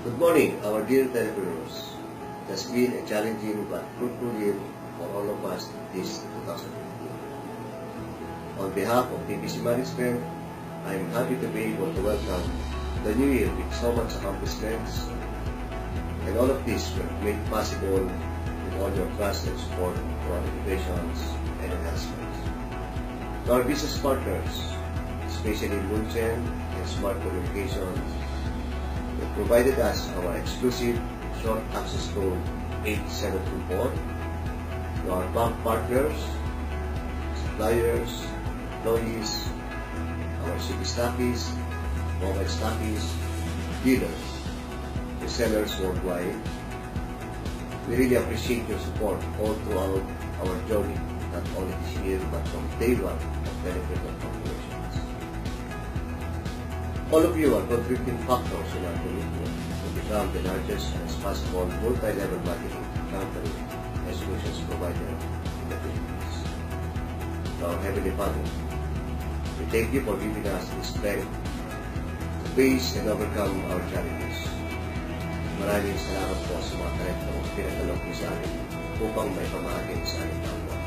Good morning, our dear entrepreneurs. It has been a challenging but fruitful year for all of us this 2015. On behalf of TBC Management, I am happy to be able to welcome the new year with so much accomplishments, and all of this will made possible with all your trust and support for our innovations and enhancements. To our business partners, especially Munchen and Smart Communications, that provided us our exclusive short access code 8724. To our bank partners, suppliers, employees, our city stockists, mobile stockists, dealers, resellers worldwide, we really appreciate your support all throughout our journey, not only this year but from day one of Benefit of Corporations. All of you are contributing factors in our commitment to become the largest and responsible multi-level marketing company and solutions provider in the Philippines. To our Heavenly Father, we thank you for giving us the strength to face and overcome our challenges. Maraming salamat po sa mga talentong pinatalok niyo sa amin upang may pamahagin sa aming kapwa.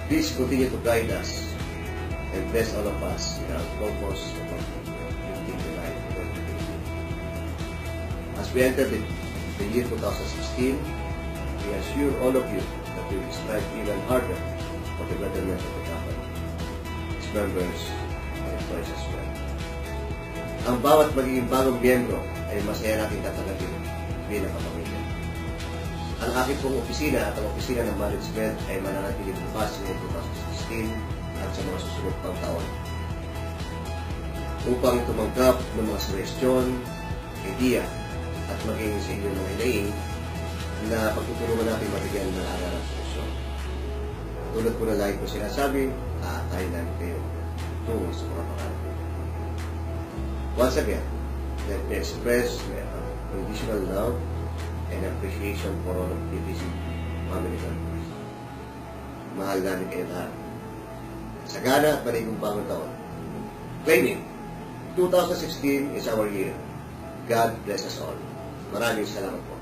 Please continue to guide us and bless all of us in our purpose of lifting the life of the Philippines. As we enter the year 2016, we assure all of you that we will strive even harder for the betterment of the company, its members, and employees as well. Ang bawat magiging bagong miyembro ay masaya natin tatanggapin bilang kapamilya. Ang aking pong opisina at ang opisina ng management ay mananatiling bukas ngayong 2016 at sa mga susunod pang taon upang tumanggap ng mga suwestyon, idea at maging sa inyong mga hinaing na pagtutulungan natin mabigyan ng aral at solusyon. Tulad po na lagi ko sinasabi, aatayin namin kayo tungo sa mga pangarap. Once again, let me express my unconditional love and appreciation for all of TBC family members. Mahal namin kayo lahat. Sagana at maligong bagong taon. Claiming, 2016 is our year. God bless us all. Maraming salamat po.